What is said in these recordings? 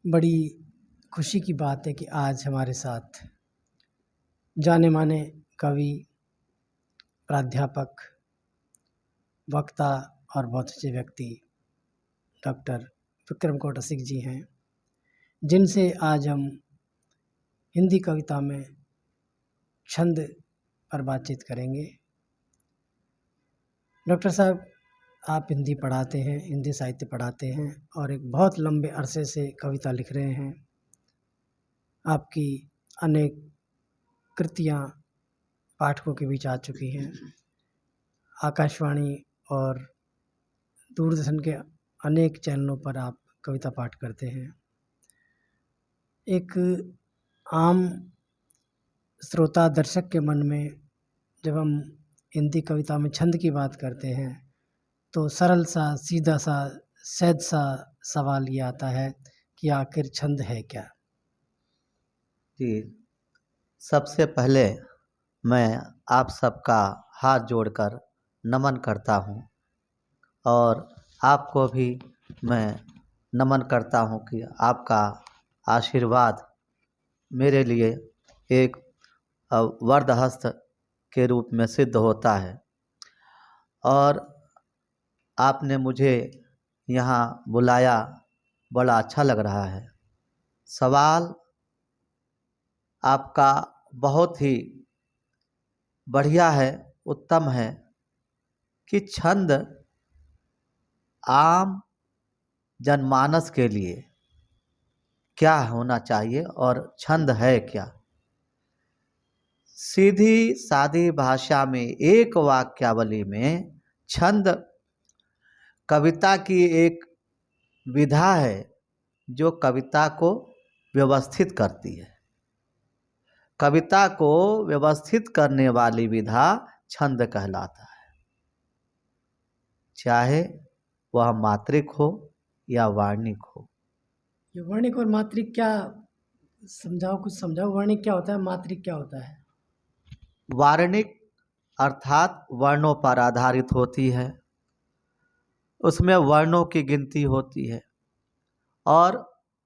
बड़ी खुशी की बात है कि आज हमारे साथ जाने माने कवि, प्राध्यापक, वक्ता और बहुत अच्छे व्यक्ति डॉक्टर विक्रम कोटसिक जी हैं, जिनसे आज हम हिंदी कविता में छंद पर बातचीत करेंगे। डॉक्टर साहब, आप हिंदी पढ़ाते हैं, हिंदी साहित्य पढ़ाते हैं और एक बहुत लंबे अरसे से कविता लिख रहे हैं। आपकी अनेक कृतियाँ पाठकों के बीच आ चुकी हैं। आकाशवाणी और दूरदर्शन के अनेक चैनलों पर आप कविता पाठ करते हैं। एक आम श्रोता दर्शक के मन में जब हम हिंदी कविता में छंद की बात करते हैं तो सरल सा, सीधा सा, सहज सा सवाल ये आता है कि आखिर छंद है क्या? जी, सबसे पहले मैं आप सबका हाथ जोड़कर नमन करता हूँ और आपको भी मैं नमन करता हूँ कि आपका आशीर्वाद मेरे लिए एक वरदहस्त के रूप में सिद्ध होता है। और आपने मुझे यहाँ बुलाया, बड़ा अच्छा लग रहा है। सवाल आपका बहुत ही बढ़िया है, उत्तम है कि छंद आम जनमानस के लिए क्या होना चाहिए और छंद है क्या। सीधी सादी भाषा में एक वाक्यावली में छंद कविता की एक विधा है जो कविता को व्यवस्थित करती है। कविता को व्यवस्थित करने वाली विधा छंद कहलाता है, चाहे वह मात्रिक हो या वार्णिक हो। ये वर्णिक और मात्रिक क्या समझाओ, कुछ समझाओ। वर्णिक क्या होता है, मात्रिक क्या होता है? वार्णिक अर्थात वर्णों पर आधारित होती है, उसमें वर्णों की गिनती होती है। और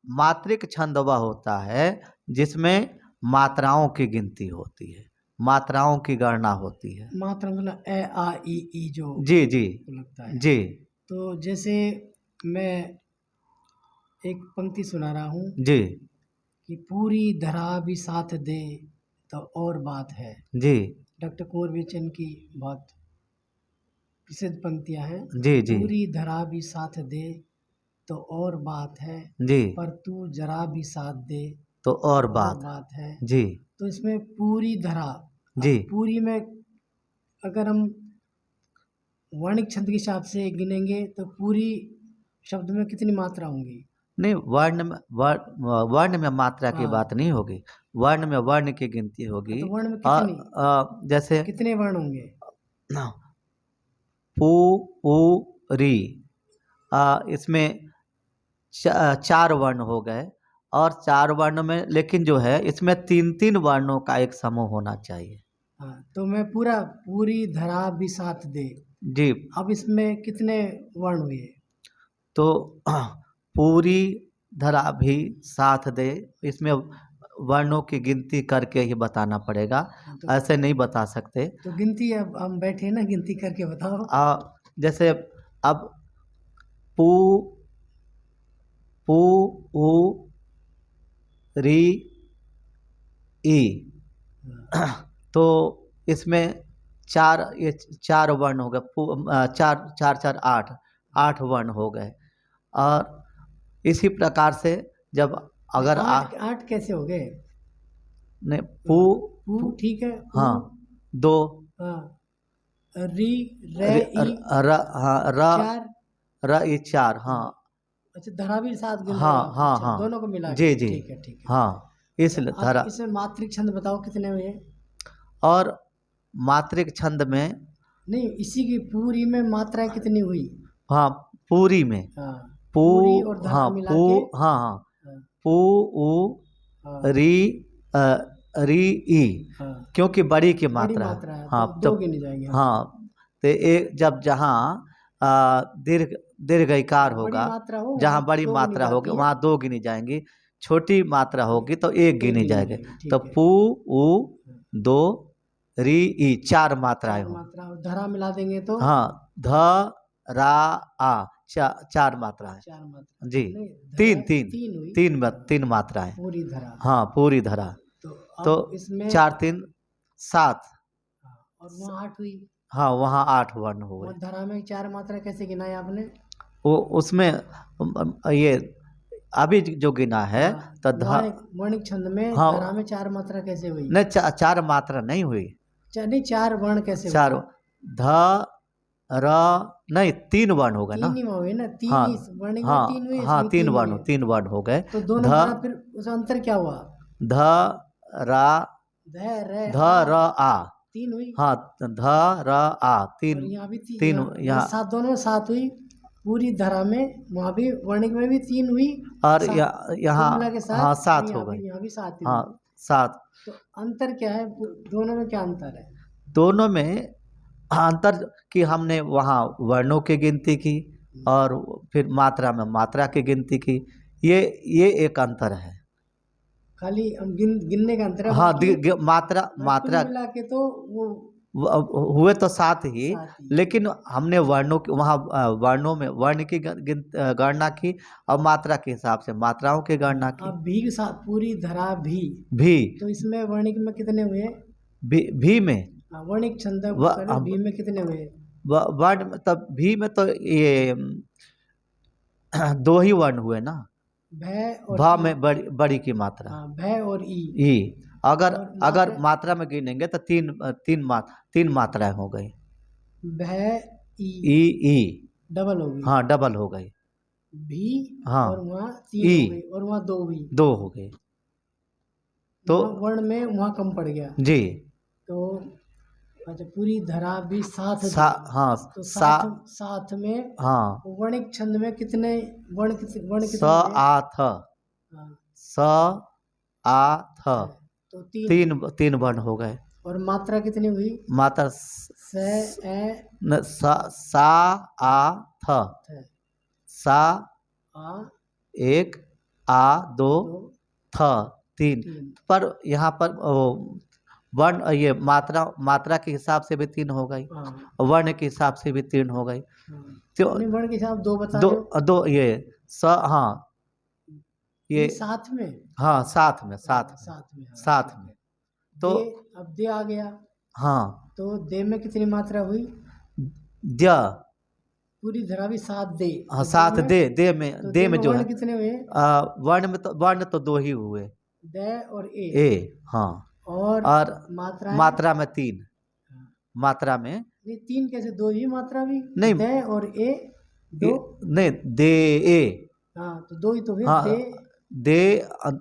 मात्रिक छंद वह होता है जिसमें मात्राओं की गिनती होती है, मात्राओं की गणना होती है। मात्रा मतलब ए आ ई जो जी जी लगता है। जी तो जैसे मैं एक पंक्ति सुना रहा हूँ जी कि पूरी धरा भी साथ दे तो और बात है। जी डॉक्टर कुंवर विजयचंद की बहुत प्रसिद्ध पंक्तियां हैं। जी जी पूरी धरा भी साथ दे तो और बात है, जी पर तू जरा भी साथ दे तो और बात है। जी तो इसमें पूरी धरा, जी पूरी में अगर हम वर्णिक छंद के हिसाब से गिनेंगे तो पूरी शब्द में कितनी मात्रा होंगी? नहीं, वर्ण में मात्रा की हाँ। बात नहीं होगी। वर्ण में वर्ण की गिनती होगी। तो वर्ण में कितनी, जैसे कितने वर्ण होंगे? पू उ री, इसमें चार वर्ण हो गए। और चार वर्ण में लेकिन जो है इसमें तीन तीन वर्णों का एक समूह होना चाहिए। हाँ, तो मैं पूरी धरा भी साथ दे, जी, अब इसमें कितने वर्ण हुए? तो पूरी धरा भी साथ दे, इसमें वर्णों की गिनती करके ही बताना पड़ेगा, तो ऐसे नहीं बता सकते। तो गिनती, अब हम बैठे ना, गिनती करके बताओ। जैसे अब पू पू उ री ई, तो इसमें ये चार वर्ण हो गए। चार चार चार आठ वर्ण हो गए। और इसी प्रकार से जब अगर आठ कैसे हो गए? नहीं, पू ठीक है, हाँ, दो, हाँ, री रे ई हाँ, चार, र ई चार, हाँ। अच्छा, धरा भी साथ गिन रहे हाँ हो आप? हाँ अच्छा, हाँ, दोनों को मिला जी के। जी, ठीक है। हाँ, इसलिए अब धरा। इसमें मात्रिक छंद बताओ कितने हुए? और मात्रिक छंद में नहीं, इसी की पूरी में मात्राएं कितनी हुई? हाँ, पूरी में हाँ, पू, पूरी और धरा हाँ, मिला पू, के। हाँ हाँ, हाँ, पू उ हाँ, री री ई, हाँ, क्योंकि बड़ी की बड़ी मात्रा मात्रा है हाँ, तो दो गिने जाएंगे। हाँ, तो एक जब जहाँ दीर्घ दीर्घईकार बड़ी होगा, मात्रा हो जहाँ वहाँ बड़ी दो गिनी मात्रा होगी जाती है, वहाँ 2 गिनी जाएंगी, छोटी मात्रा होगी तो 1 एक गिनी गिनी जाएगी। जाएगी, तो ठीक है। पू उ 2 री ई 4 मात्राएं 4 होंगी। मात्रा और धरा मिला देंगे तो हाँ, ध रा आ 4 मात्रा है 4 मात्रा। जी। नहीं, तीन धरा तीन 3 हुई, 3 मात्रा है। पूरी धरा। हाँ, पूरी धरा। तो तो अब इसमें 4 3 7। हाँ, और वहाँ 8 हुई, हाँ, वहाँ 8 वर्ण हो गए। वहाँ धरा में 4 मात्रा कैसे गिनाए आपने? वो उसमें ये अभी जो गिना है हाँ, तो वहाँ एक वर्णिक छंद में हाँ, धरा में 4 मात्रा कैसे हुई? नहीं 4 मात्रा नहीं हुई, नहीं, 4 वर्ण कैसे 4 हुए? ध र नहीं 3 वर्ण हो गए ना। 3 ही हुए ना, 3 हाँ ही वर्णिक में हाँ 3 हुए, हाँ, इसमें 3 हुए। 3 वर्ण हो गए। तो दोनों ध धरा फिर उसका अंतर क्या हुआ? ध रा ध रे ध र आ 3 हुई, हाँ, ध र आ और 3 यहाँ भी 3, 3 यहाँ यहाँ 7, दोनों में 7 हुई। पूरी धरा में वहाँ भी वर्णिक में भी 3 हुई, और 7 यहाँ कुल मिला के 7, हाँ और 7 हो गए। यहाँ भी 7 ही हाँ हुई। 7। तो अंतर क्या है, दोनों में क्या अंतर है? दोनों में अंतर कि हमने वहाँ वर्णों की गिनती की और फिर मात्रा में मात्रा की गिनती की, ये एक अंतर है। खाली हम गिनने का अंतर है, हाँ, बाकी मात्रा कुल मिला के तो वो हुए तो 7 ही, 7 ही। लेकिन हमने वर्णों की वहाँ वर्णों में वर्ण की गणना की और मात्रा के हिसाब से मात्राओं की गणना की। अब भी के साथ पूरी धरा भी, तो इसमें वर्णिक में कितने हुए? भी में वर्णिक छंद भी में कितने हुए? वर्ण में तब भी में तो ये 2 ही वर्ण हुए ना। भय और भा ई। में बड़ी की मात्रा हाँ, भय और ई। अगर मात्रा में गिनेंगे तो 3 मात्राएं हो गई। भय ई ई डबल हो गई। हाँ, डबल हो गई। भी हाँ, और वहाँ 3 हो गई, और वहाँ 2 हुई, 2 हो गई। तो वर्ण में वहाँ कम पड़ गया जी। तो अच्छा, पूरी धरा भी 7 हाँ, तो 7 में हाँ, वर्णिक छंद में कितने वर्ण कितने स आ थ हाँ, स आ थ तो 3 वर्ण हो गए। और मात्रा कितनी हुई? मात्रा सा आ थ सा आ 1 आ 2 थ 3 पर यहाँ पर वर्ण ये मात्रा के हिसाब से भी 3 हो गई, वर्ण के हिसाब से भी 3 हो गई। तो वर्ण के हिसाब 2 बता रहे हो? 2 ये हाँ, ये साथ में, हाँ साथ में तो अब दे आ गया। हाँ, तो दे में कितनी मात्रा हुई? द पूरी धरा भी 7 दे। हाँ, 7 दे में जो है कितने हुए? वर्ण तो 2 ही हुए, द और ए। हाँ, और मात्रा में 3। मात्रा में 3 कैसे? 2 ही मात्रा भी नहीं, दे और ए 2 नहीं, दे ए हाँ, तो 2 ही तो हुए। हाँ, दे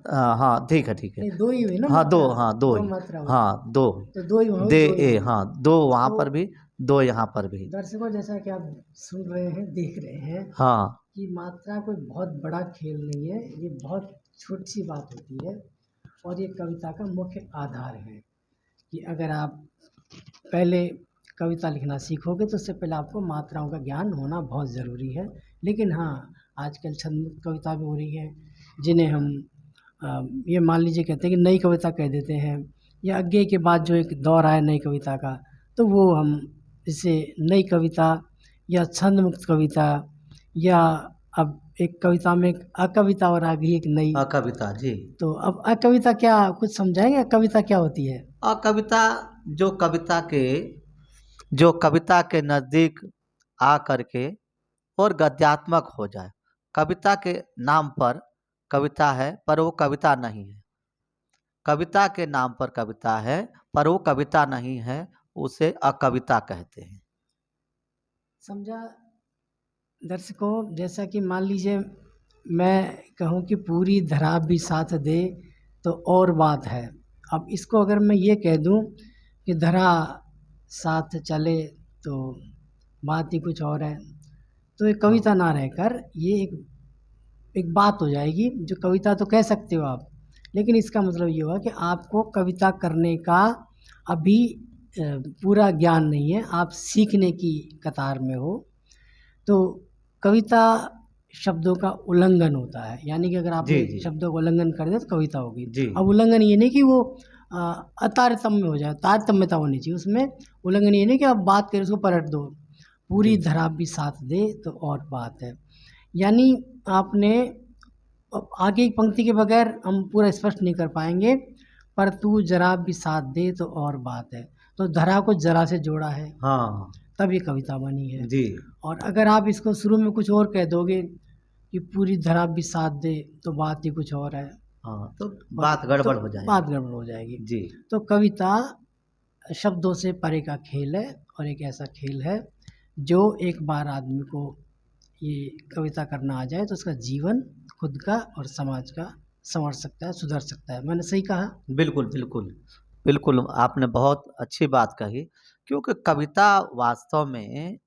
हाँ, ठीक है 2 ही हुए ना। हाँ, 2 हाँ, 2 मात्रा हाँ, 2 तो 2 ही हुए। दे ए हाँ, 2 वहाँ पर भी 2 यहाँ पर भी। दर्शकों, जैसा कि आप सुन रहे हैं, देख रहे हैं हाँ, कि मात्रा कोई बहुत बड़ा खेल नहीं है, ये बहुत छोटी सी बात होती है, और ये कविता का मुख्य आधार है कि अगर आप पहले कविता लिखना सीखोगे तो उससे पहले आपको मात्राओं का ज्ञान होना बहुत ज़रूरी है। लेकिन हाँ, आजकल छंद कविता भी हो रही है, जिन्हें हम ये मान लीजिए कहते हैं कि नई कविता कह देते हैं, या आगे के बाद जो एक दौर आया नई कविता का, तो वो हम इसे नई कविता या छंद मुक्त कविता, या अब एक कविता में एक अकविता और आ गई एक नई अकविता जी। तो अब अकविता क्या, कुछ समझाएंगे कविता क्या होती है? अकविता जो कविता के नज़दीक आ करके और गद्यात्मक हो जाए। कविता के नाम पर कविता है पर वो कविता नहीं है, कविता के नाम पर कविता है पर वो कविता नहीं है, उसे अकविता कहते हैं। समझा दर्शकों? जैसा कि मान लीजिए मैं कहूँ कि पूरी धरा भी साथ दे तो और बात है। अब इसको अगर मैं ये कह दूँ कि धरा साथ चले तो बात ही कुछ और है, तो ये कविता ना रहकर ये एक बात हो जाएगी, जो कविता तो कह सकते हो आप, लेकिन इसका मतलब ये हुआ कि आपको कविता करने का अभी पूरा ज्ञान नहीं है, आप सीखने की कतार में हो। तो कविता शब्दों का उल्लंघन होता है, यानी कि अगर आपने जी। शब्दों का उल्लंघन कर दिया तो कविता होगी। जी। अब उल्लंघन ये नहीं कि वो अतारतम्य हो जाए, तारतम्यता होनी चाहिए उसमें। उल्लंघन ये नहीं कि आप बात करें उसको पलट दो, पूरी जी। धरा भी साथ दे तो और बात है। यानी आपने आगे की पंक्ति के बगैर हम पूरा स्पष्ट नहीं कर पाएंगे, पर तू जरा भी साथ दे तो और बात है। तो धरा को जरा से जोड़ा है, हाँ। तब ये कविता बनी है। जी। और अगर आप इसको शुरू में कुछ और कह दोगे कि पूरी धरा भी साथ दे तो बात ही कुछ और है, हाँ, तो और बात गड़बड़ तो हो जाएगी। बात गड़बड़ हो जाएगी। जी। तो कविता शब्दों से परे का खेल है, और एक ऐसा खेल है जो एक बार आदमी को ये कविता करना आ जाए तो उसका जीवन खुद का और समाज का संवर सकता है, सुधर सकता है। मैंने सही कहा? बिल्कुल, बिल्कुल। बिल्कुल, आपने बहुत अच्छी बात कही, क्योंकि कविता वास्तव में,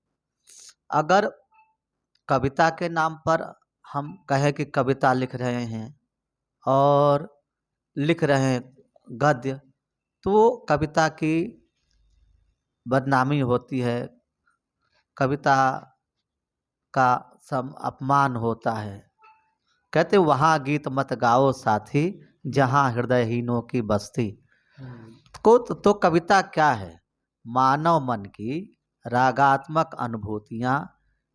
अगर कविता के नाम पर हम कहें कि कविता लिख रहे हैं और लिख रहे हैं गद्य, तो कविता की बदनामी होती है, कविता का अपमान होता है। कहते वहाँ गीत मत गाओ साथी, जहाँ हृदयहीनों की बस्ती। तो कविता क्या है? मानव मन की रागात्मक अनुभूतियाँ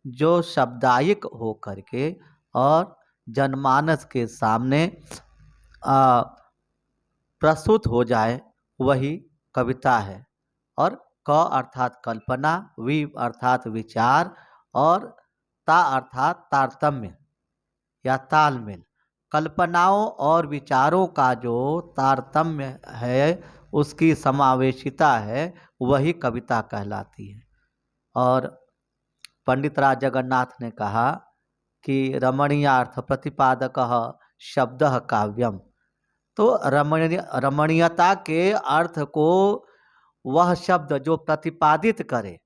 जो शब्दायिक हो करके और जनमानस के सामने प्रस्तुत हो जाए, वही कविता है। और क अर्थात कल्पना, वि अर्थात विचार, और ता अर्थात तारतम्य या तालमेल। कल्पनाओं और विचारों का जो तारतम्य है, उसकी समावेशिता है, वही कविता कहलाती है। और पंडित राज जगन्नाथ ने कहा कि रमणीयार्थ प्रतिपादकः शब्दः काव्यम। तो रमणीयता के अर्थ को वह शब्द जो प्रतिपादित करे,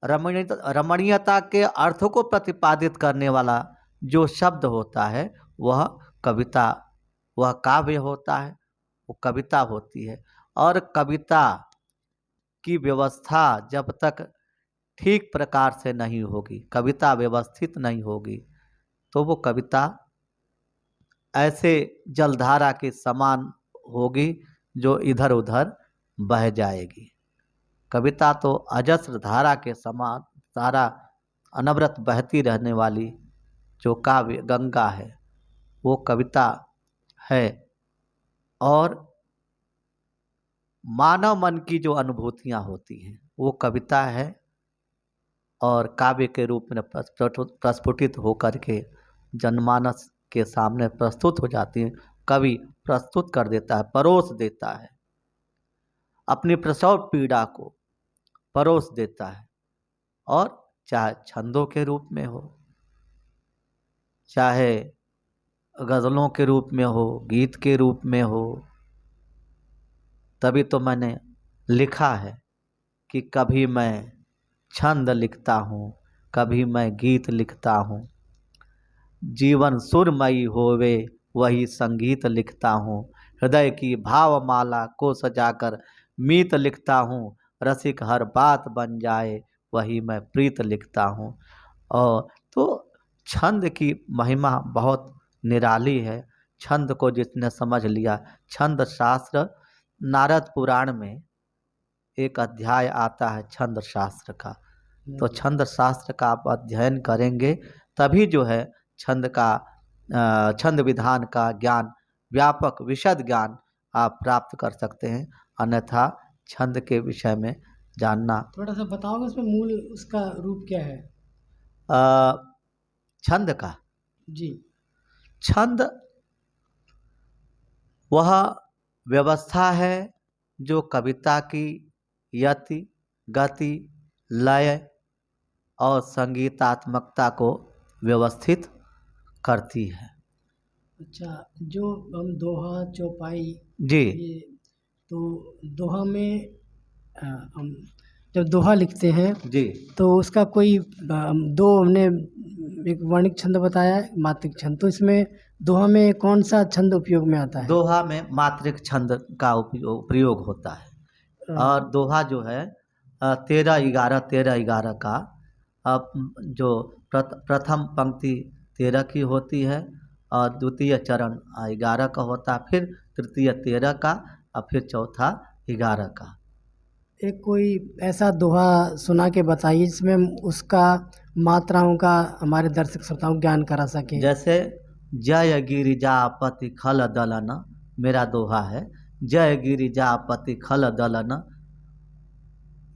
रमणीयता के अर्थ को प्रतिपादित करने वाला जो शब्द होता है, वह कविता, वह काव्य होता है, वो कविता होती है। और कविता की व्यवस्था जब तक ठीक प्रकार से नहीं होगी, कविता व्यवस्थित नहीं होगी, तो वो कविता ऐसे जलधारा के समान होगी जो इधर उधर बह जाएगी। कविता तो अजस्र धारा के समान, धारा अनवरत बहती रहने वाली जो काव्य गंगा है, वो कविता है। और मानव मन की जो अनुभूतियाँ होती हैं, वो कविता है, और काव्य के रूप में प्रस्फुटित होकर के जनमानस के सामने प्रस्तुत हो जाती हैं। कवि प्रस्तुत कर देता है, परोस देता है, अपनी प्रसव पीड़ा को परोस देता है। और चाहे छंदों के रूप में हो, चाहे गज़लों के रूप में हो, गीत के रूप में हो। तभी तो मैंने लिखा है कि कभी मैं छंद लिखता हूँ, कभी मैं गीत लिखता हूँ, जीवन सुरमयी होवे वही संगीत लिखता हूँ, हृदय की भावमाला को सजाकर मीत लिखता हूँ, रसिक हर बात बन जाए वही मैं प्रीत लिखता हूँ। और तो छंद की महिमा बहुत निराली है। छंद को जिसने समझ लिया, छंद शास्त्र, नारद पुराण में एक अध्याय आता है छंद शास्त्र का। तो छंद शास्त्र का आप अध्ययन करेंगे तभी जो है छंद का छंद विधान का ज्ञान, व्यापक विशद ज्ञान आप प्राप्त कर सकते हैं। अन्यथा छंद के विषय में जानना, थोड़ा सा बताओगे उसमें मूल उसका रूप क्या है? छंद का, जी। छंद वह व्यवस्था है जो कविता की यति, गति, लय और संगीतात्मकता को व्यवस्थित करती है। अच्छा, जो हम दोहा चौपाई, जी ये तो दोहा में हम जब दोहा लिखते हैं जी तो उसका कोई दो हमने एक वर्णिक छंद बताया है, मात्रिक छंद। तो इसमें दोहा में कौन सा छंद उपयोग में आता है? दोहा में मात्रिक छंद का प्रयोग होता है। और दोहा जो है 13-11 13-11 का जो प्रथम पंक्ति 13 की होती है और द्वितीय चरण 11 का होता है, फिर तृतीय 13 का और फिर चौथा 11 का। एक कोई ऐसा दोहा सुना के बताइए जिसमें उसका मात्राओं का हमारे दर्शक श्रोताओं को ज्ञान करा सके। जैसे जय गिरिजापति खल दलन, मेरा दोहा है, जय गिरिजापति खल दलन,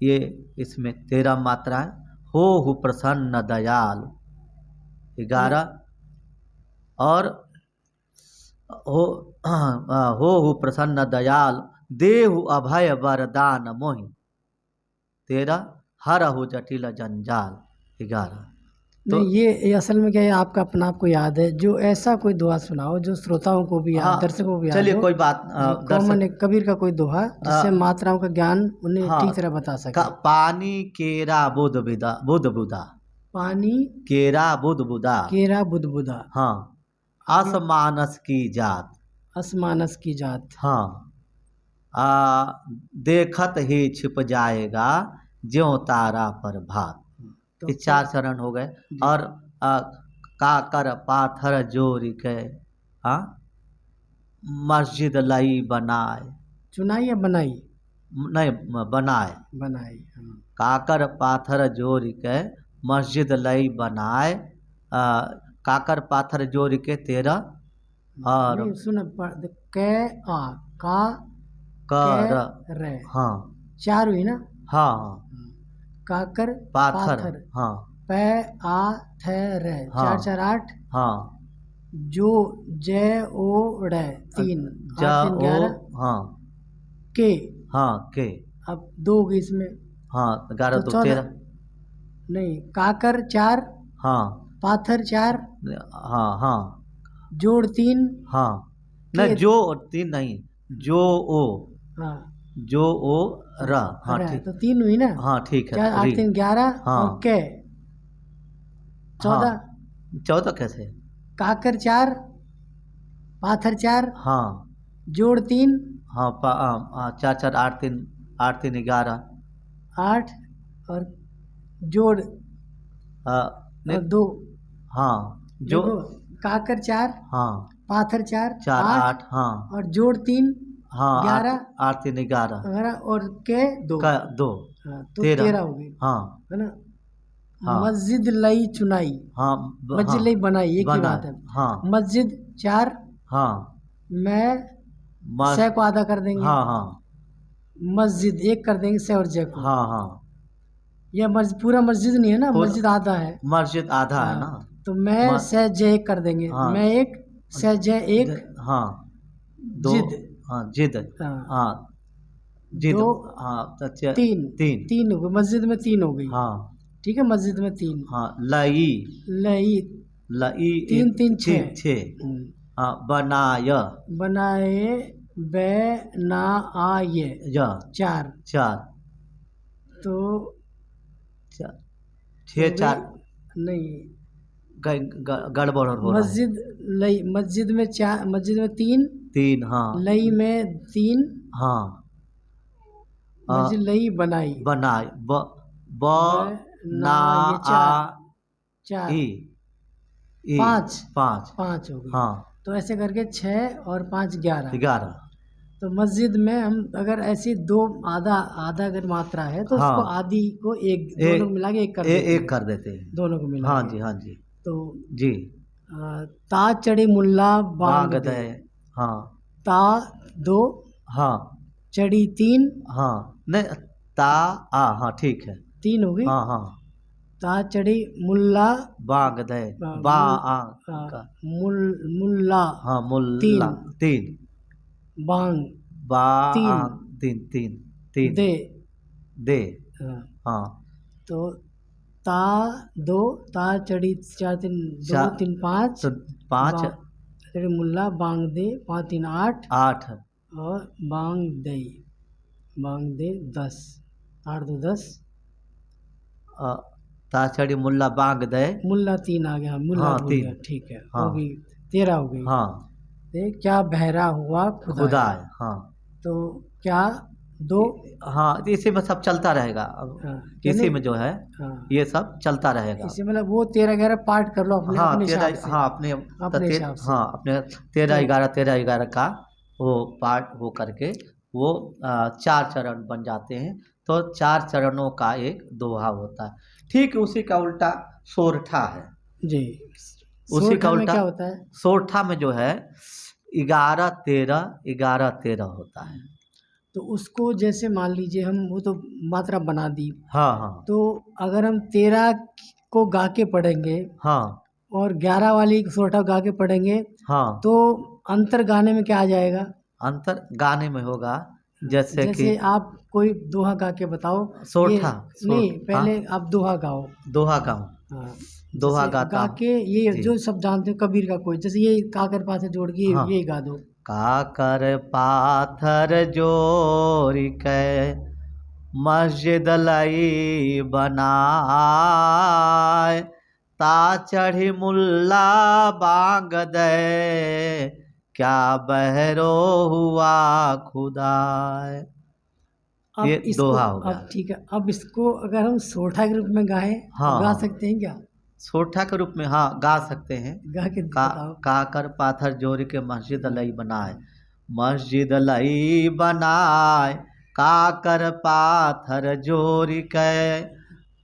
ये इसमें 13 मात्राएं। हो प्रसन्न दयाल 11 और हो प्रसन्न दयाल देहु अभय वरदान मोहि 13, हरहु जटिल जंजाल 11। तो नहीं, ये असल में क्या है, आपका अपना आपको याद है, जो ऐसा कोई दोहा सुनाओ जो श्रोताओं को भी याद, दर्शकों को भी याद। चलिए कोई बात, कॉमन कबीर का कोई दोहा जिससे मात्राओं का ज्ञान उन्हें ठीक तरह बता सके। पानी केरा बुध बुधा, पानी केरा बुधा, केरा बुध बुधा, हाँ, असमानस की जात, असमानस की जात, हाँ, देखत ही छिप जाएगा ज्यों तारा पर भात। तो 4 चरण हो गए। और काकर पाथर जोरी के मस्जिद लई बनाए, चुनाई या बनाई, नहीं बनाए, बनाई, काकर पाथर जोरी के मस्जिद लई बनाए, काकर पाथर जोरी के 13 और सुन के आ का कर रे, हाँ 4 हुई ना, हाँ, काकर पाथर, हाँ, पे आ थे रे, 4 4 8, हाँ, जो जय ओ रे 3, 8 3 11, हाँ, के, हाँ के, अब 2 होगी इसमें, हाँ 11 तो 13, नहीं, काकर 4, हाँ, पाथर 4, हाँ, हाँ, जोड़ 3, हाँ, नहीं जो 3 नहीं, जो ओ, हाँ, जो ओ र, हाँ ठीक, तो 3 हुई ना, हाँ ठीक है, 4 8 3 11, हाँ, और के 14, 14 कैसे, काकर 4, पाथर 4, हाँ, जोड़ 3, हाँ 4 4 8 3 8 3 11, 8 और जोड़ 2, हाँ, जो काकर 4, हाँ, पाथर 4 8, हाँ, और जोड़ 3, हाँ 11, 8 3 11 और के 2, तो 13 हो गई, हाँ, है ना। हाँ, मस्जिद लई चुनाई, हाँ, मस्जिद लई बनाई, एक ही बात है, हाँ, मस्जिद 4, हाँ, मैं से को आधा कर देंगे, हाँ, हाँ, मस्जिद 1 कर देंगे से और जय को, हाँ, हाँ, यह पूरा मस्जिद नहीं है ना, मस्जिद आधा है, मस्जिद आधा है ना, तो मैं से जय 1 कर देंगे, मैं 1 से जय 1, हाँ 2, जिद, हाँ जिद, हाँ जिद, 2, हाँ 3 हो गई, मस्जिद में 3 हो गई, हाँ ठीक है, मस्जिद में 3, हाँ, लई लई 3 3 6, हाँ, बनाय, बनाए बे ना आए 4, तो 6 4 नहीं, गड़बड़ हो रहा है, मस्जिद लई, मस्जिद में 4, मस्जिद में 3, हाँ, लई में 3, हाँ, मस्जिद लई बनाई, बनाए ब ना आ 4, ई 5 हो गई, हाँ, तो ऐसे करके 6 और 5 11, 11, तो मस्जिद में हम अगर ऐसी 2 आधा अगर मात्रा है तो उसको आधी को 1 दोनों को मिला के 1 कर देते हैं, दोनों को मिला, हाँ जी, हाँ जी, तो जी, ता चढ़ी मुल्ला बांग दे, हाँ, ता 2, हाँ, चढ़ी 3, हाँ, नहीं ता हाँ ठीक है, 3 हो गई, हाँ, हाँ, ता चढ़ी मुल्ला बांग दे, मुल्ला, हाँ मुल्ला 3, बांग 3 दे, हाँ, तो ता 2, ता चढ़ी 4 3 2 3 5, 5 चढ़ी मुल्ला बांग दे 5 3 8, और बांग दे 10, 8 2 10, ताछड़ी मुल्ला बांग दे, मुल्ला 3 आ गया, मुल्ला 3, ठीक है, हो गई 13 हो गई, हाँ, क्या बहरा हुआ खुदा, हाँ, तो क्या दो। हाँ, इसी में सब चलता रहेगा। अब हाँ, इसी यानी में जो है हाँ, ये सब चलता रहेगा। इसे मतलब वो 13-11 पार्ट कर लो अपने हाँ अपने तेरह, हिसाब से, हाँ अपने अपने हिसाब से। हाँ अपने 13 तो 11 13 11 का वो पार्ट हो करके वो 4 चरण बन जाते हैं। तो 4 चरणों का एक दोहा होता है। ठीक उसी का उल्टा सोरठा है। जी, उसी का सोरठा में उल्टा क्या होता है? सोरठा में जो है 11 13 11 13 होता है। तो उसको जैसे मान लीजिए हम वो तो मात्रा बना दी, हाँ हाँ तो अगर हम 13 को गा के पढ़ेंगे हाँ और 11 वाली सोरठा गा के पढ़ेंगे, हाँ। तो अंतर गाने में क्या आ जाएगा? अंतर गाने में होगा जैसे कि जैसे आप कोई दोहा गा के बताओ। ये सोरठा नहीं, हाँ पहले आप दोहा गाओ। दोहा गाऊं। हाँ, दोहा जैसे गाता गा हूँ के ये जी। जो सब जानते हो कबीर का कोई, जैसे ये काकर पासे जोड़ के हाँ ये गा दो। काकर पाथर जोरी के मस्जिद लई बनाए ता चढ़ी मुल्ला बांग दे क्या बहरो हुआ खुदाए। ये अब इसको, दोहा हो गया। अब ठीक है, अब इसको अगर हम सोरठा के रूप में गाएं तो हाँ गा हाँ सकते हैं क्या? सोरठा के रूप में हाँ गा सकते हैं। गा के का बताओ। काकर पाथर जोड़ के मस्जिद लई बनाए मस्जिद लई बनाए काकर पाथर जोड़ के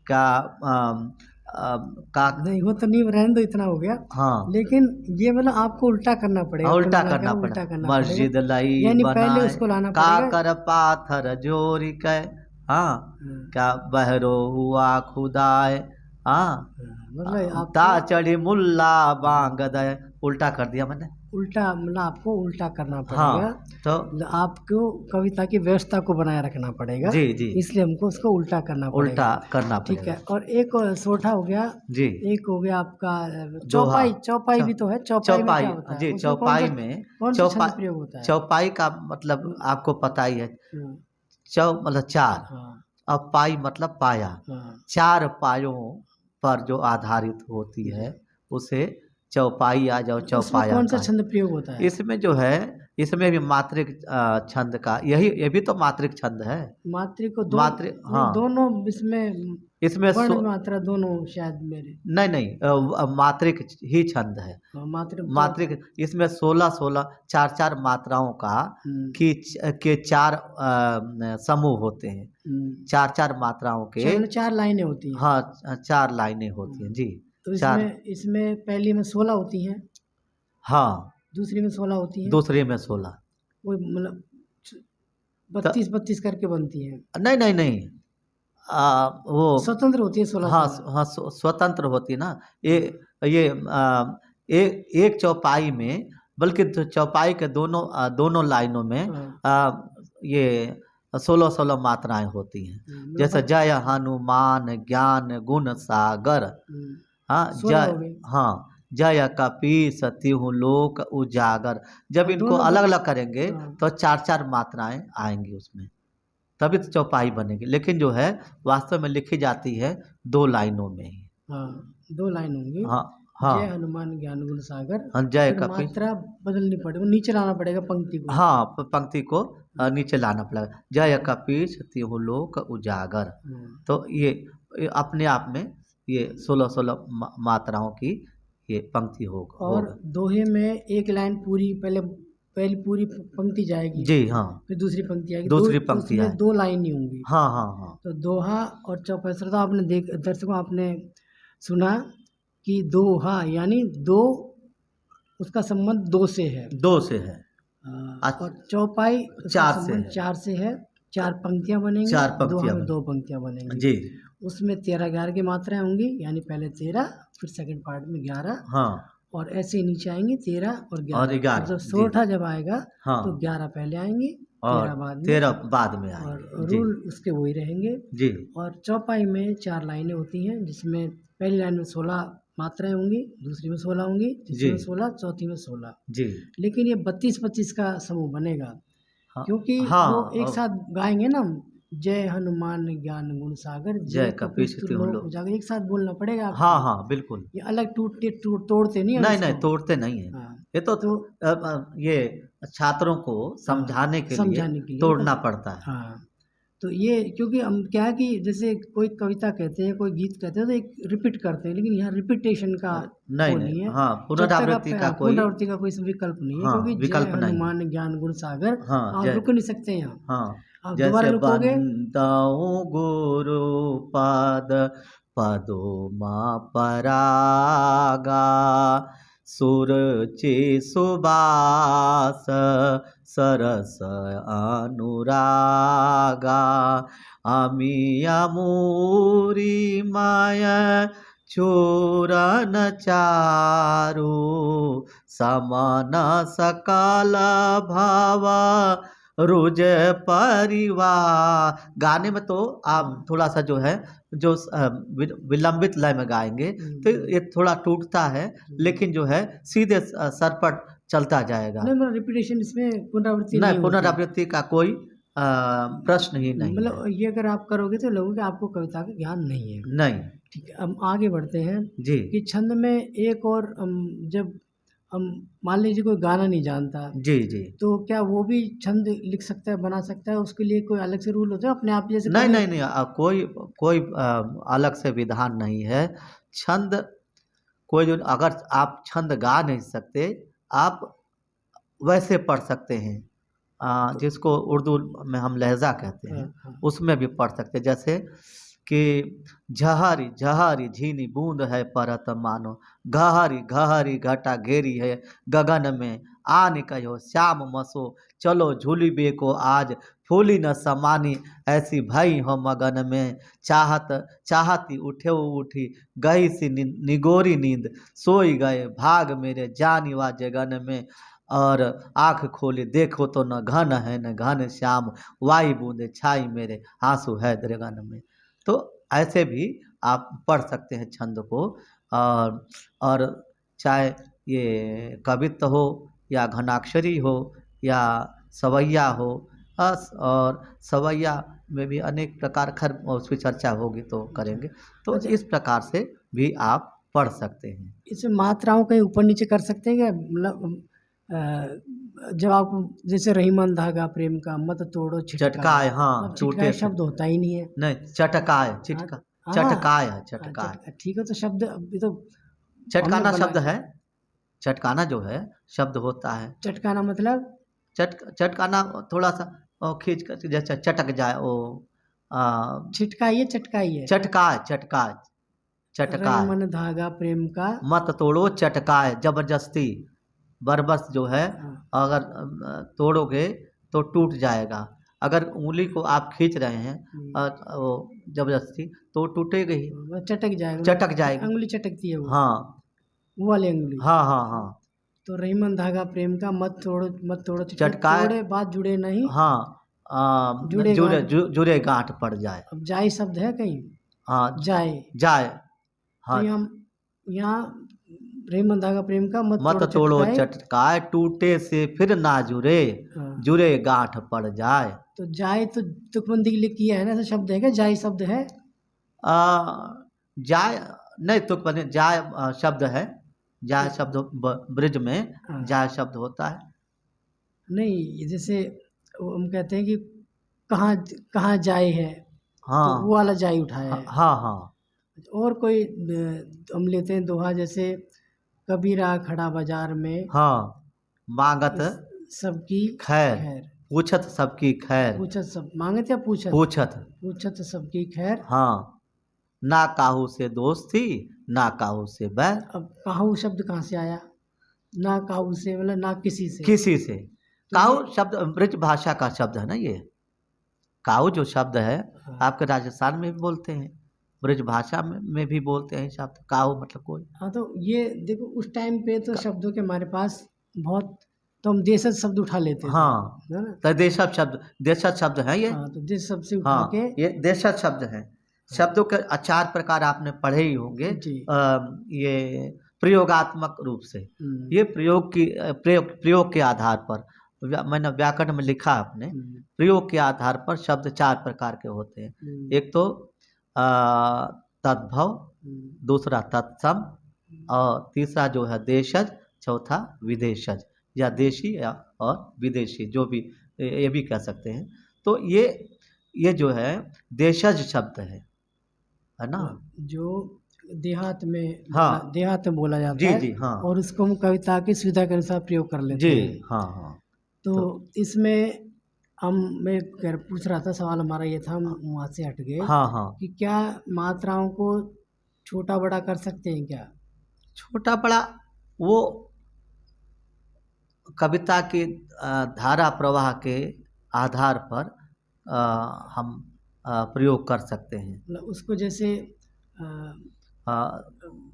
का का नहीं, वो तो नहीं, रहने दो, इतना हो गया। हाँ लेकिन ये मतलब आपको उल्टा करना पड़ेगा, कुल उल्टा मिला के करना पड़ा उल्टा करना पड़ेगा। मस्जिद लई यानी पहले बनाए उसको लाना पड़ेगा। काकर पाथर जोड़ के हाँ हाँ, क्या बहरो हुआ खुदाए हाँ मतलब ता आपको चढ़ी मुल्ला बांग दे। उल्टा कर दिया मैंने। उल्टा, मतलब आपको उल्टा करना हाँ पड़ेगा। तो मतलब आपको कविता की व्यवस्था को बनाए रखना पड़ेगा, जी जी इसलिए हमको उसको उल्टा करना उल्टा पड़ेगा। करना ठीक पड़ेगा है, और एक सोरठा हो गया, जी। एक हो गया आपका दोहा चौपाई। चौपाई भी तो है, चौपाई में चौपाई क्या होता है? जी उसमें चौपाई में कौन सा छंद प्रयोग होता है? चौपाई का मतलब आपको पता ही है। हाँ, चौ मतलब 4 हाँ, और पाई मतलब पाया। हाँ, 4 पायों पर जो आधारित होती जी। है उसे चौपाई आ जाओ तो उसमें चौपाया कौन सा का। छंद प्रयोग होता है? इसमें जो है इसमें भी मात्रिक छंद का यही ये भी तो मात्रिक छंद है। मात्रिक को दो मात्रिक नहीं, हाँ दोनों इसमें इसमें वर्ण मात्रा दोनों शायद मेरे। नहीं नहीं मात्रिक ही छंद है। हाँ, मात्रिक तो मात्रिक इसमें 16 16 4 4 मात्राओं का हम्म, के 4 समूह होते हैं। 4 4 मात्राओं के मतलब 4 लाइनें होती हैं। हाँ 4 लाइनें होती हैं जी। तो 4 इसमें पहली में 16 होती हैं, हाँ दूसरी में 16 होती हैं, दूसरे में 16 वो मतलब 32-32 करके बनती हैं। नहीं नहीं नहीं वो स्वतंत्र होती है 16 हाँ 16। हाँ स्वतंत्र होती ना। ये एक चौपाई में बल्कि चौपाई के दोनों लाइनों में हाँ, ये 16 16 मात्राएं होती हैं। जैसे जय हनुमान ज्ञान गुण सागर हाँ 16 हो गए। हाँ जय कपीस तिहु लोक उजागर। जब और इनको दोनों अलग अलग करेंगे हाँ, तो 4 4 मात्राएं आएंगी उसमें तभी तो चौपाई बनेगी। लेकिन जो है वास्तव में लिखी जाती है 2 लाइनों में ही। हाँ, 2 लाइन होंगी। हाँ हाँ जय हनुमान ज्ञान गुण सागर। हाँ जय फिर कपीस मात्रा बदलनी पड़ेगी, नीचे लाना पड़ेगा पंक्ति को। हाँ पंक्ति को नीचे लाना पड़ेगा। जय कपीस तिहु लोक उजागर। तो ये अपने आप में ये 16 16 मात्राओं की ये पंक्ति होगा। और दोहे में एक लाइन पूरी पहली पूरी पंक्ति जाएगी, जी हाँ फिर दूसरी पंक्ति आएगी, दूसरी तो पंक्ति उसमें आए 2 लाइन ही होंगी। हाँ हाँ हाँ तो दोहा और चौपाई, श्रोता आपने दर्शकों आपने सुना कि दोहा यानी 2, उसका संबंध 2 से है। 2 से है और चौपाई उसका 4 से संबंध है। 4 से है। 4 पंक्तियां बनेंगी, 4 दोहा पंक्तियां में 2 पंक्तियां बनेंगी जी उसमें 13 11 की मात्राएं होंगी, यानी पहले 13 फिर सेकंड पार्ट में 11, हाँ और ऐसे ही नीचे आएंगे 13 और 11 और 11 जब जी सोरठा जब आएगा हाँ तो 11 पहले आएंगे, और 13 बाद में, 13 बाद में और आएंगे जी रूल उसके वही रहेंगे। जी और चौपाई में 4 लाइनें होती हैं, जिसमें पहली लाइन में 16 मात्राएं होंगी, दूसरी में 16 होंगी, तीसरी जी में 16, चौथी में 16। जी लेकिन ये 32-25 का समूह बनेगा, हाँ क्योंकि हाँ वो एक और साथ गाएंगे ना, जय हनुमान ज्ञान गुण सागर जय जय कपीस कपीस तिहु लोक लोक उजागर, एक साथ बोलना पड़ेगा हाँ आपको। हाँ बिल्कुल ये अलग तोड़ते नहीं हम नहीं इसको। नहीं तोड़ते नहीं है हाँ, ये तो ये छात्रों को समझाने के समझाने के लिए तोड़ना पड़ता है। हाँ, तो ये क्योंकि हम क्या है कि जैसे कोई कविता कहते हैं, कोई गीत कहते हैं तो एक रिपीट करते हैं, लेकिन यहाँ रिपीटेशन का नहीं वो नहीं, नहीं है। हाँ, जब तक आप पुनरावृत्ति का कोई, पुनरावृत्ति का कोई विकल्प नहीं है, हाँ, क्योंकि जय विकल्प नहीं है। हनुमान ज्ञान गुण सागर, हाँ, आप जय, रुक नहीं सकते यहाँ। हाँ, आप दोबारा जैसे रुकोगे, बंदाऊं गुरु पाद पदोमा परागा सुरचि सुबास सरस अनुरागा আমি আমুরি মায়া চূরণ চারু সমান सकल भावा रुज परिवार। गाने में तो आप थोड़ा सा जो है जो विलंबित लय में गाएंगे तो ये थोड़ा टूटता है, लेकिन जो है सीधे सर पर चलता जाएगा। नहीं मतलब रिपीटेशन इसमें पुनरावृत्ति नहीं नहीं, होती। पुनरावृत्ति का कोई प्रश्न ही नहीं है। मतलब ये अगर आप करोगे तो लोगों के आपको कविता का ज्ञान नहीं है। नहीं, ठीक है, हम आगे बढ़ते हैं जी कि छंद में एक और जब हम मान लीजिए कोई गाना नहीं जानता जी जी, तो क्या वो भी छंद लिख सकता है, बना सकता है? उसके लिए कोई अलग से रूल होता है अपने आप जैसे नहीं कभी- नहीं नहीं, कोई अलग से विधान नहीं है। छंद कोई जो, अगर आप छंद गा नहीं सकते, आप वैसे पढ़ सकते हैं, जिसको उर्दू में हम लहजा कहते हैं, हाँ, उसमें भी पढ़ सकते हैं। जैसे कि झहरी झहरी झीनी बूंद है परत मानो, घहरी घहरी घटा घेरी है गगन में, आन कहो श्याम मसो चलो झूली बेको आज, फूली न समानी ऐसी भई हो मगन में, चाहत चाहती उठे उठी गई सी निगोरी नींद, सोई गए भाग मेरे जानी वा जगन में, और आँख खोले देखो तो न घन है न घन श्याम, वाई बूंदे छाई मेरे आंसू है दरगन में। तो ऐसे भी आप पढ़ सकते हैं छंद को। और चाहे ये कवित्व हो या घनाक्षरी हो या सवैया हो, और सवैया में भी अनेक प्रकार, खैर उसकी चर्चा होगी तो करेंगे। तो अच्छा। इस प्रकार से भी आप पढ़ सकते हैं। इसमें मात्राओं कहीं ऊपर नीचे कर सकते हैं क्या? मतलब जब आप जैसे रहीमन धागा प्रेम का मत तोड़ो चटकाए, हाँ, अब टूटे छिटकाए से शब्द होता ही नहीं है। नहीं, चटकाए, चिटका, हाँ, चटकाए है, चटकाए। ठीक है, तो शब्द अभी तो चटकाना हमने शब्द बनाया। है, चटकाना जो है शब्द होता है। चटकाना मतलब चटकाना थोड़ा सा खींच कर जैसे चटक जाए, वो छिटकाइए चटकाइए। चटकाए, चटकाए, चटकाए, रहीमन धागा प्रेम का मत तोड़ो चटकाए, जबरदस्ती बरबस जो है, अगर तोड़ोगे तो टूट जाएगा। अगर उंगली को आप खींच रहे हैं वो जबरदस्ती, तो टूटेगी ही, चटक जाएगा, चटक जाएगी। अंगुली चटकती है वो, हाँ, वो वाली अंगुली। हाँ हाँ हाँ, तो रहीमन धागा प्रेम का मत तोड़ो चटकाए, तोड़े बात जुड़े नहीं, हाँ, जुड़े जुड़े गांठ। जुड़े गांठ पड़ जाए। अब जाए शब्द है कहीं, हाँ, जाए, जाए, तो हाँ, यहाँ रहीमन धागा प्रेम का मत तोड़ो चटकाए, टूटे से फिर ना जुड़े, जुड़े गांठ पड़ जाए। तो जाए तो तुकबंदी के लिए किया है ना, ऐसा शब्द है क्या? जाए शब्द है? जाए नहीं, तुकबंदी, जाए शब्द है, जाए शब्द ब्रिज में जाए शब्द होता है। नहीं, जैसे हम कहते हैं कि कहाँ कहाँ जाए है, हाँ, तो वो वाला जाए उठाया है। हाँ हाँ, और कोई हम लेते हैं दोहा, जैसे कबीरा खड़ा बाजार में, हाँ, मांगत सबकी खैर, पूछत सबकी खैर, पूछत सब मांगत या पूछत, पूछत सबकी खैर। हाँ, ना काहू से दोस्ती ना काहू से बैर। अब काहू शब्द कहाँ से आया? ना काहू से मतलब ना किसी से, किसी से। काहू शब्द ब्रज भाषा का शब्द है ना, ये काहू जो शब्द है आपके राजस्थान में भी बोलते हैं, ब्रज भाषा में भी बोलते हैं शब्द काहू, मतलब कोई। हाँ, तो ये देखो उस टाइम पे तो शब्दों के हमारे पास बहुत, तो हम देशज शब्द उठा लेते थे, हाँ, है ना? तो देशज शब्द है ये। हाँ, तो देश शब्द से उठा हाँ, के ये देशज शब्द है। शब्दों के 4 प्रकार आपने पढ़े ही होंगे। ये प्रयोगात्मक रूप से, ये प्रयोग के आधार पर, मैंने व्याकरण में लिखा अपने, प्रयोग के आधार पर शब्द 4 प्रकार के होते हैं। एक तो तद्भव, दूसरा तत्सम, और तीसरा जो है देशज, चौथा विदेशज या देशी या और विदेशी, जो भी ये भी कह सकते हैं। तो ये जो है देशज शब्द है ना। जो देहात में हाँ देहात में बोला जाता जी है जी हाँ और उसको हम कविता की सुविधा के अनुसार प्रयोग कर लेते जी हैं। हाँ हाँ तो तो इसमें मैं पूछ रहा था, सवाल हमारा ये था, हम वहाँ से हट गए हाँ हाँ कि क्या मात्राओं को छोटा बड़ा कर सकते हैं क्या? छोटा बड़ा वो कविता की धारा प्रवाह के आधार पर हम प्रयोग कर सकते हैं। मतलब उसको जैसे अ,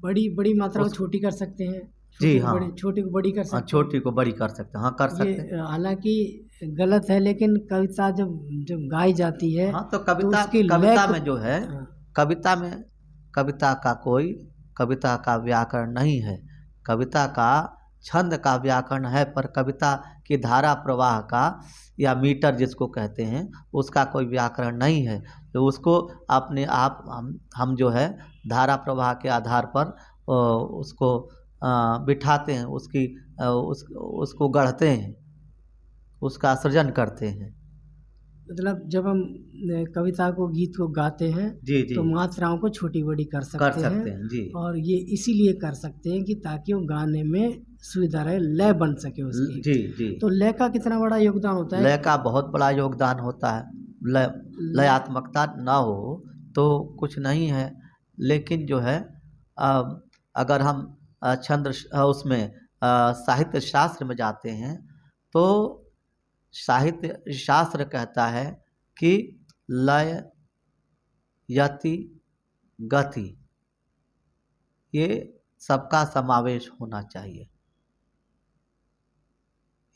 बड़ी बड़ी मात्रा को उस छोटी कर सकते हैं, जी हाँ छोटी को बड़ी कर सकते हैं। छोटी को बड़ी कर सकते हैं, हाँ कर सकते हैं। ये हालांकि गलत है, लेकिन कविता जब जब गाई जाती है हाँ तो तो उसकी लय कविता को में जो है हाँ, कविता में कविता का व्याकरण नहीं है, कविता का छंद का व्याकरण है, पर कविता की धारा प्रवाह का या मीटर जिसको कहते हैं उसका कोई व्याकरण नहीं है। तो उसको अपने आप हम जो है धारा प्रवाह के आधार पर उसको बिठाते हैं, उसको गढ़ते हैं, उसका सृजन करते हैं। मतलब जब हम कविता को गीत को गाते हैं जी जी तो मात्राओं को छोटी बड़ी कर सकते हैं जी और ये इसीलिए कर सकते हैं कि ताकि वो गाने में सुविधा रहे, लय बन सके उसकी। जी जी तो लय का कितना बड़ा योगदान होता है? लय का बहुत बड़ा योगदान होता है। लयात्मकता ना हो तो कुछ नहीं है। लेकिन जो है अगर हम उसमें साहित्य शास्त्र में जाते हैं तो साहित्य शास्त्र कहता है कि लय यति गति ये सबका समावेश होना चाहिए।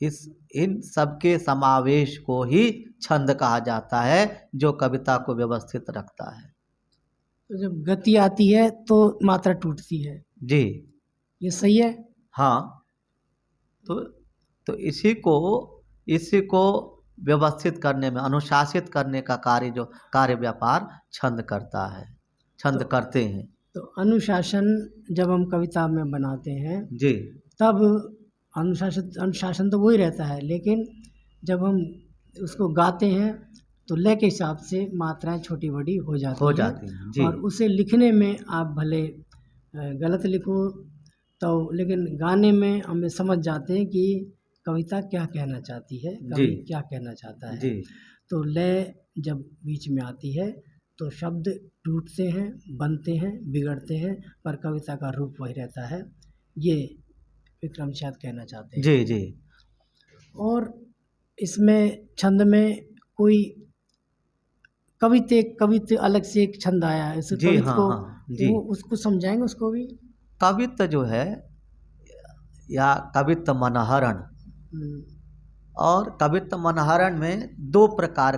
इन सबके समावेश को ही छंद कहा जाता है, जो कविता को व्यवस्थित रखता है। तो जब गति आती है तो मात्रा टूटती है, जी ये सही है? हाँ। तो इसी को व्यवस्थित करने में, अनुशासित करने का कार्य व्यापार छंद करता है, छंद करते हैं। तो अनुशासन जब हम कविता में बनाते हैं जी तब अनुशासन तो वही रहता है, लेकिन जब हम उसको गाते हैं तो लय के हिसाब से मात्राएं छोटी बड़ी हो जाती हैं जी। और उसे लिखने में आप भले गलत लिखो तो, लेकिन गाने में हमें समझ जाते हैं कि कविता क्या कहना चाहती है, कवि क्या कहना चाहता है। जी तो लय जब बीच में आती है तो शब्द टूटते हैं, बनते हैं, बिगड़ते हैं, पर कविता का रूप वही रहता है। ये विक्रम शायद कहना चाहते हैं। जी जी और इसमें छंद में कोई कवित्व अलग से एक छंद आया है, उस कवित्व को जी वो उसको समझाएंगे उसको भी। कवित्व जो है या कवित्व मनहरण, और कवित्व मनहरण में दो प्रकार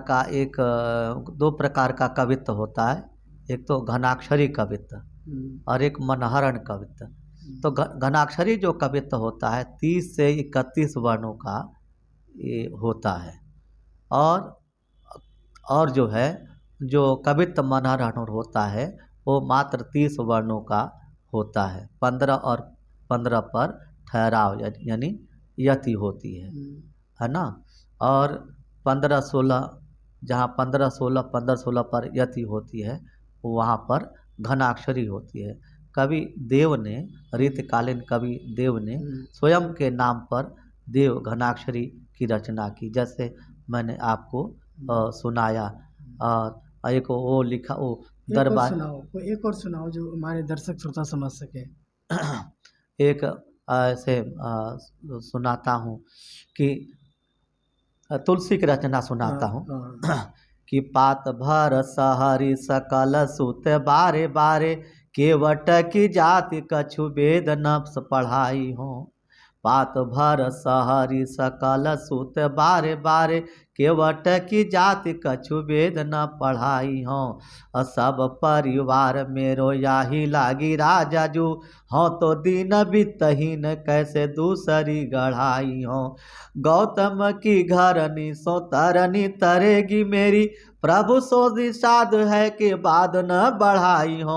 का कवित्व होता है। एक तो घनाक्षरी कवित्व और एक मनहरण कवित्व। तो घनाक्षरी जो कवित्व होता है 30 से 31 वर्णों का ये होता है, और जो है जो कवित्व मनहरण होता है वो मात्र 30 वर्णों का होता है। 15 और 15 पर ठहराव यानी यति होती है ना। और 15-16 जहाँ 15-16 पर यति होती है वहाँ पर घनाक्षरी होती है। कवि देव ने, रीतकालीन कवि देव ने स्वयं के नाम पर देव घनाक्षरी की रचना की, जैसे मैंने आपको सुनाया। और एक वो लिखा, वो दरबार, एक और सुनाओ जो हमारे दर्शक श्रोता समझ सके। एक ऐसे सुनाता हूँ कि तुलसी की रचना सुनाता हूँ कि पात भर सहरी सकल सुत बारे बारे, केवट की जाति कछु वेद नफ्स पढ़ाई हो। पात भर सहरी सकल सुत बारे बारे, केवट की जाति कछु वेद न पढ़ाई हो। सब परिवार मेरो याही लागी राजा जू, हो तो दीन वित्तहीन कैसे दूसरी गढ़ाई हो। गौतम की घरनी सो तरनी तरेगी मेरी, प्रभु सो निषाद है के बाद न बढ़ाई हो,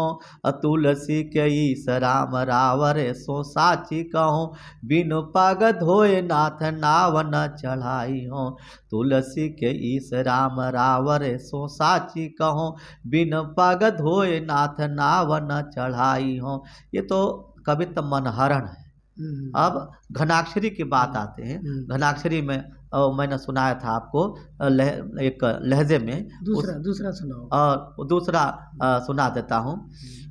तुलसी के ईस राम रावर सो साची कहो, बिनु पग धोए नाथ नाव न चढ़ाई हो, तुलसी के ईस राम रावर सो साची कहो, बिनु पग धोए नाथ नाव न चढ़ाई हो। ये तो कवित्त मनहरण है। अब घनाक्षरी की बात आते हैं। घनाक्षरी में मैंने सुनाया था आपको एक लहजे में, दूसरा सुनाओ। और दूसरा सुना देता हूँ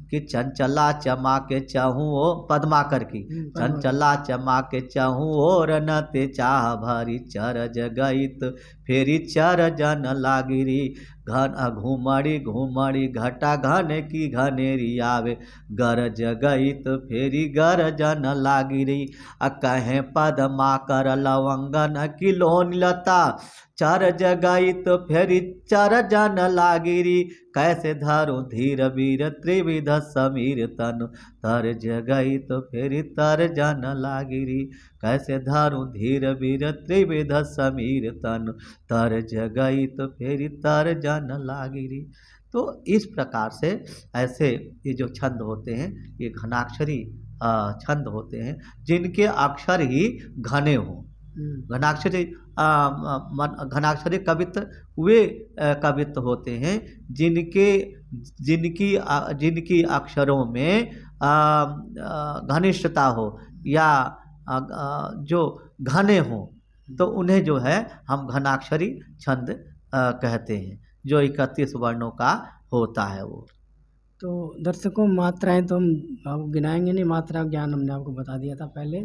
कि चंचला चमा के चहूँ ओ, पद्माकर की, चंचला चमा के चहूँ और न ते चाह भरी चरज गईत, फेरी चर जन लागिरी, घन घूमड़ी घूमड़ी घटा घन की घनेरी आवे, गरज गईत फेरी गरजन लागिरी, कहे पदमा कर लवंगन किलोन लता, चर जगईत फेरी चर जन लागिरी, कैसे धरो धीर वीर त्रिविध समीर तनु, तर जगईत फेरी तर जन लागिरी, कैसे धरो धीर वीर त्रिविध समीर तनु, तर जगईत फेरी तर जन लागिरी। तो इस प्रकार से ऐसे ये जो छंद होते हैं ये घनाक्षरी छंद होते हैं, जिनके अक्षर ही घने हों। घनाक्षरी घनाक्षरी कवित्त वे कवित्त होते हैं जिनकी अक्षरों में घनिष्ठता हो या जो घने हों, तो उन्हें जो है हम घनाक्षरी छंद कहते हैं, जो 31 वर्णों का होता है वो। तो दर्शकों, मात्राएं तो हम आपको गिनाएंगे नहीं, मात्रा ज्ञान हमने आपको बता दिया था पहले।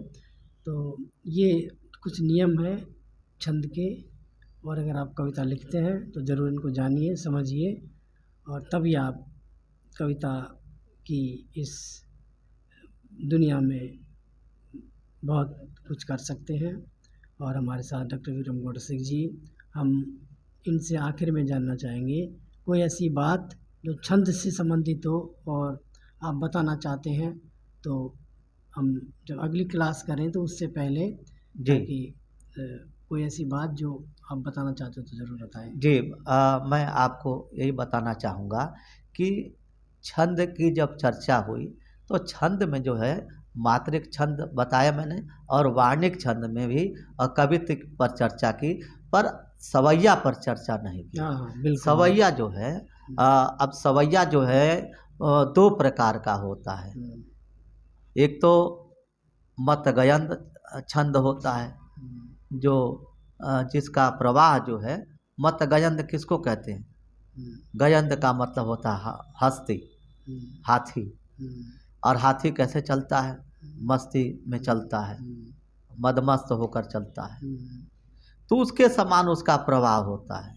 तो ये कुछ नियम है छंद के, और अगर आप कविता लिखते हैं तो ज़रूर इनको जानिए, समझिए, और तभी आप कविता की इस दुनिया में बहुत कुछ कर सकते हैं। और हमारे साथ डॉक्टर विक्रम गौड़ सिंह जी, हम इनसे आखिर में जानना चाहेंगे कोई ऐसी बात जो छंद से संबंधित हो और आप बताना चाहते हैं, तो हम जब अगली क्लास करें तो उससे पहले कि कोई ऐसी बात जो आप बताना चाहते हो तो ज़रूर बताएं। जी, मैं आपको यही बताना चाहूँगा कि छंद की जब चर्चा हुई तो छंद में जो है मात्रिक छंद बताया मैंने, और वार्णिक छंद में भी कवित्त पर चर्चा की, पर सवैया पर चर्चा नहीं की। बिल्कुल। सवैया जो है अब सवैया जो है 2 प्रकार का होता है। एक तो मतगयंद छंद होता है, जो जिसका प्रवाह जो है, मतगयंद किसको कहते हैं? गयंद का मतलब होता है हस्ती, हाथी। और हाथी कैसे चलता है? मस्ती में चलता है, मदमस्त होकर चलता है, तो उसके समान उसका प्रवाह होता है।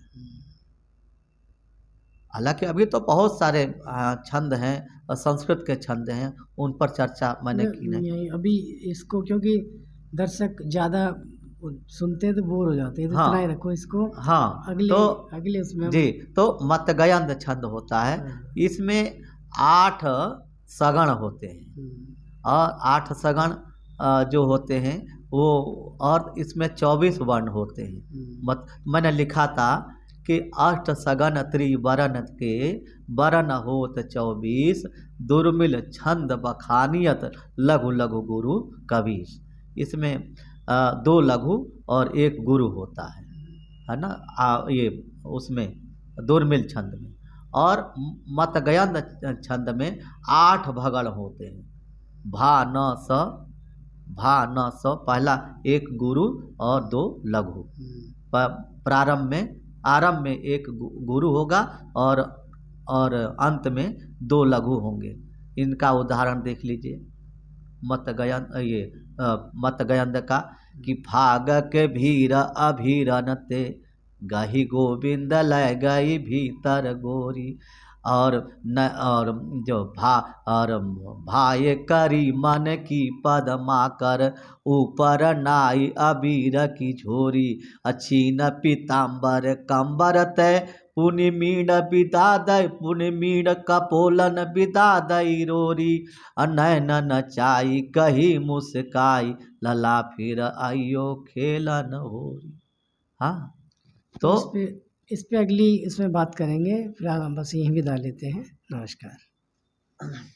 हालांकि अभी तो बहुत सारे छंद हैं और संस्कृत के छंद हैं, उन पर चर्चा मैंने की नहीं अभी इसको, क्योंकि दर्शक ज़्यादा सुनते हैं तो बोर हो जाते हैं, तो इतना ही रखो इसको। हाँ, अगले उसमें जी, तो मतगयंद छंद होता है। इसमें 8 सगण होते हैं, और 8 सगण जो होते हैं वो, और इसमें 24 वर्ण होते हैं। मैंने लिखा था कि 8 सगन त्रिवरन के वरन होत 24, दुर्मिल छंद बखानियत लघु लघु गुरु कबीर। इसमें 2 लघु और 1 गुरु होता है ना, ये उसमें दुर्मिल छंद में। और मतगयंद छंद में 8 भगड़ होते हैं, भा न स, पहला 1 गुरु और 2 लघु। आरंभ में 1 गुरु होगा और अंत में 2 लघु होंगे। इनका उदाहरण देख लीजिए मतगयंद का, कि भाग के भीर अभीरनते, गही गोविंद लय गई भीतर गोरी, और जो भाई करी मन की पदमा कर, ऊपर नाई अबीर की झोरी, अच्छीन पीताम्बर कंबर तय, पुनिमीण बिदा दय पुनिमीण कपोलन बिदा दई रोरी, नैन नचाई कही मुस्काई, लला फिर आइयो खेलन होरी। हाँ, तो इस पे अगली इसमें बात करेंगे। फिलहाल हम बस यहीं विदा लेते हैं। नमस्कार।